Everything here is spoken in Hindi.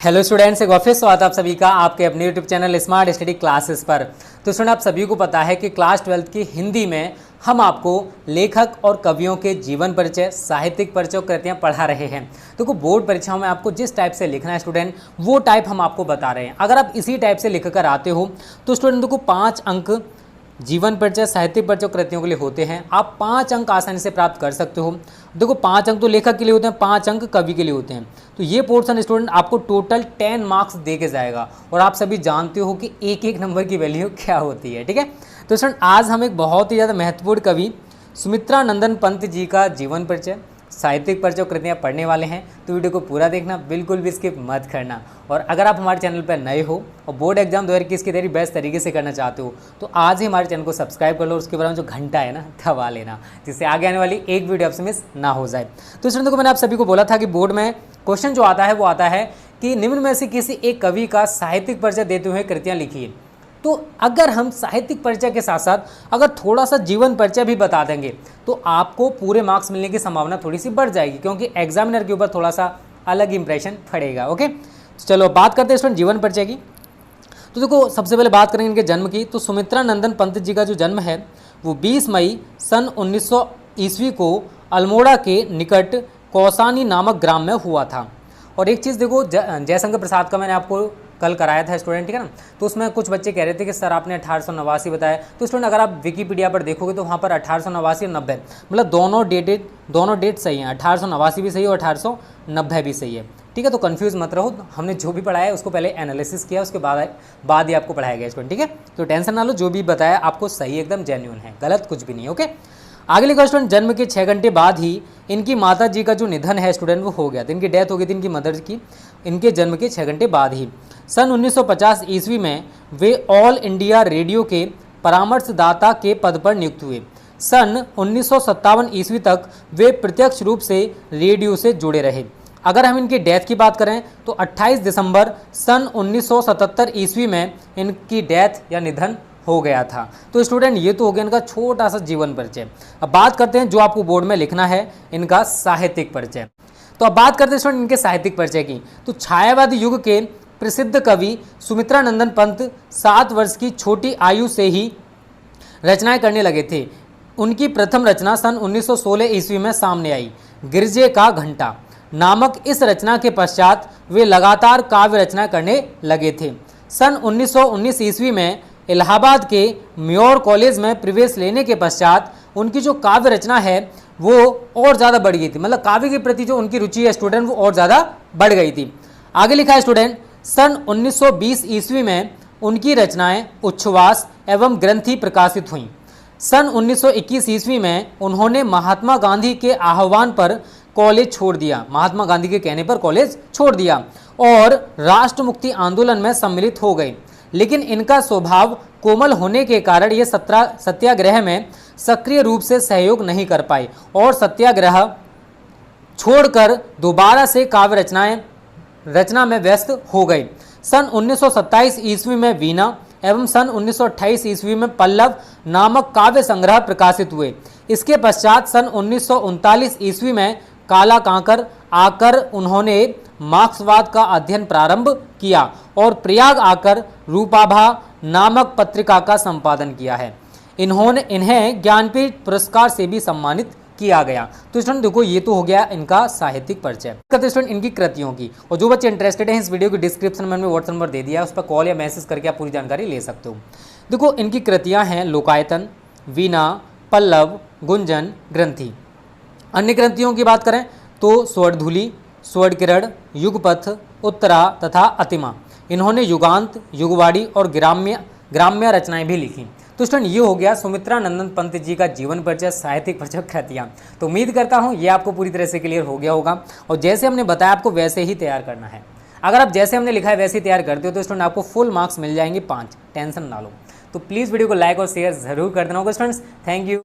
हेलो स्टूडेंट्स, एक बार फिर स्वागत है आप सभी का आपके अपने YouTube channel smart study classes पर। तो स्टूडेंट, आप सभी को पता है कि क्लास 12th की हिंदी में हम आपको लेखक और कवियों के जीवन परिचय, साहित्यिक परिचय और कृतियाँ पढ़ा रहे हैं। तो बोर्ड परीक्षाओं में आपको जिस टाइप से लिखना है स्टूडेंट, वो टाइप हम आपको बता रहे हैं। अगर आप इसी टाइप से लिख कर आते हो तो स्टूडेंट को 5 अंक जीवन परिचय, साहित्यिक परिचय, कृतियों के लिए होते हैं। आप 5 अंक आसानी से प्राप्त कर सकते हो। देखो, 5 अंक तो लेखक के लिए होते हैं, 5 अंक कवि के लिए होते हैं। तो ये पोर्शन स्टूडेंट आपको टोटल 10 मार्क्स दे के जाएगा। और आप सभी जानते हो कि एक एक नंबर की वैल्यू क्या होती है, ठीक है। तो स्टूडेंट, आज हम एक बहुत ही ज़्यादा महत्वपूर्ण कवि सुमित्रा नंदन पंत जी का जीवन परिचय, साहित्यिक परिचय, कृतियाँ पढ़ने वाले हैं। तो वीडियो को पूरा देखना, बिल्कुल भी स्किप मत करना। और अगर आप हमारे चैनल पर नए हो और बोर्ड एग्जाम 2021 की तैयारी बेस्ट तरीके से करना चाहते हो तो आज ही हमारे चैनल को सब्सक्राइब कर लो और उसके बाद में जो घंटा है ना दबा लेना, जिससे आगे आने वाली एक वीडियो आपसे मिस ना हो जाए। तो स्टूडेंट को मैंने आप सभी को बोला था कि बोर्ड में क्वेश्चन जो आता है वो आता है कि निम्न में से किसी एक कवि का साहित्यिक परिचय देते हुए कृतियाँ लिखिए। तो अगर हम साहित्यिक परिचय के साथ साथ अगर थोड़ा सा जीवन परिचय भी बता देंगे तो आपको पूरे मार्क्स मिलने की संभावना थोड़ी सी बढ़ जाएगी, क्योंकि एग्जामिनर के ऊपर थोड़ा सा अलग इंप्रेशन पड़ेगा। ओके, तो चलो बात करते हैं स्टूडेंट जीवन परिचय की। तो देखो, सबसे पहले बात करेंगे इनके जन्म की। तो सुमित्रा नंदन पंत जी का जो जन्म है वो 20 मई सन 1900 ईस्वी को अल्मोड़ा के निकट कौसानी नामक ग्राम में हुआ था। और एक चीज़ देखो, जयशंकर प्रसाद का मैंने आपको कल कराया था स्टूडेंट, ठीक है ना। तो उसमें कुछ बच्चे कह रहे थे कि सर आपने 1889 बताया। तो स्टूडेंट, अगर आप विकीपीडिया पर देखोगे तो वहाँ पर 1889 और 90 मतलब दोनों डेट सही हैं। 1889 भी सही है और 1890 भी सही है, ठीक है। तो कंफ्यूज मत रहो, हमने जो भी पढ़ाया है उसको पहले एनालिसिस किया, उसके बाद ही आपको पढ़ाया गया स्टूडेंट, ठीक है। तो टेंशन ना लो, जो भी बताया आपको सही एकदम जेन्युइन है, गलत कुछ भी नहीं, ओके। आगे लिखा स्टूडेंट, जन्म के 6 घंटे बाद ही इनकी माता जी का जो निधन है स्टूडेंट वो हो गया था। इनकी डेथ हो गई थी, इनकी मदर की, इनके जन्म के 6 घंटे बाद ही। सन 1950 ईस्वी में वे ऑल इंडिया रेडियो के परामर्शदाता के पद पर नियुक्त हुए। सन 1957 ईस्वी तक वे प्रत्यक्ष रूप से रेडियो से जुड़े रहे। अगर हम इनकी डेथ की बात करें तो 28 दिसंबर सन 1977 ईस्वी में इनकी डेथ या निधन हो गया था। तो स्टूडेंट, ये तो हो गया इनका छोटा सा जीवन परिचय। अब बात करते हैं जो आपको बोर्ड में लिखना है, इनका साहित्यिक परिचय। तो अब बात करते हैं स्टूडेंट इनके साहित्यिक परिचय की। तो छायावादी युग के प्रसिद्ध कवि सुमित्रा नंदन पंत 7 वर्ष की छोटी आयु से ही रचनाएं करने लगे थे। उनकी प्रथम रचना सन 1916 ईस्वी में सामने आई। गिरजे का घंटा नामक इस रचना के पश्चात वे लगातार काव्य रचना करने लगे थे। सन 1919 ईस्वी में इलाहाबाद के म्योर कॉलेज में प्रवेश लेने के पश्चात उनकी जो काव्य रचना है वो और ज़्यादा बढ़ गई थी। मतलब काव्य के प्रति जो उनकी रुचि है स्टूडेंट वो और ज़्यादा बढ़ गई थी। आगे लिखा है स्टूडेंट, सन 1920 ईस्वी में उनकी रचनाएं उच्छ्वास एवं ग्रंथि प्रकाशित हुईं। सन 1921 ईस्वी में उन्होंने महात्मा गांधी के आह्वान पर कॉलेज छोड़ दिया। महात्मा गांधी के कहने पर कॉलेज छोड़ दिया और राष्ट्र मुक्ति आंदोलन में सम्मिलित हो गए। लेकिन इनका स्वभाव कोमल होने के कारण ये सत्याग्रह में सक्रिय रूप से सहयोग नहीं कर पाए और सत्याग्रह छोड़कर दोबारा से काव्य रचना में व्यस्त हो गए। सन 1927 ईस्वी में वीणा एवं सन 1928 ईस्वी में पल्लव नामक काव्य संग्रह प्रकाशित हुए। इसके पश्चात सन 1939 ईस्वी में काला कांकर आकर उन्होंने मार्क्सवाद का अध्ययन प्रारंभ किया और प्रयाग आकर रूपाभा नामक पत्रिका का संपादन किया है। इन्हें ज्ञानपीठ पुरस्कार से भी सम्मानित किया गया। तो स्टूडेंट देखो, ये तो हो गया इनका साहित्यिक परिचय। करते स्टूडेंट इनकी कृतियों की। और जो बच्चे इंटरेस्टेड हैं, इस वीडियो के डिस्क्रिप्शन में मैंने व्हाट्सएप नंबर दे दिया है, उस पर कॉल या मैसेज करके आप पूरी जानकारी ले सकते हो। देखो, इनकी कृतियाँ हैं लोकायतन, वीणा, पल्लव, गुंजन, ग्रंथि। अन्य ग्रंथियों की बात करें तो स्वर्णधूलि, स्वर्णकिरण, युगपथ, उत्तरा तथा अतिमा। इन्होंने युगांत, युगवाड़ी और ग्राम्य रचनाएं भी लिखी। तो स्टूडेंट, ये हो गया सुमित्रा नंदन पंत जी का जीवन परिचय, साहित्यिक परिचय, कृतियाँ। तो उम्मीद करता हूँ ये आपको पूरी तरह से क्लियर हो गया होगा और जैसे हमने बताया आपको वैसे ही तैयार करना है। अगर आप जैसे हमने लिखा है वैसे ही तैयार करते हो तो स्टूडेंट आपको फुल मार्क्स मिल जाएंगे 5, टेंशन ना लो। तो प्लीज़ वीडियो को लाइक और शेयर जरूर कर देना होगा स्टूडेंट्स। Thank you.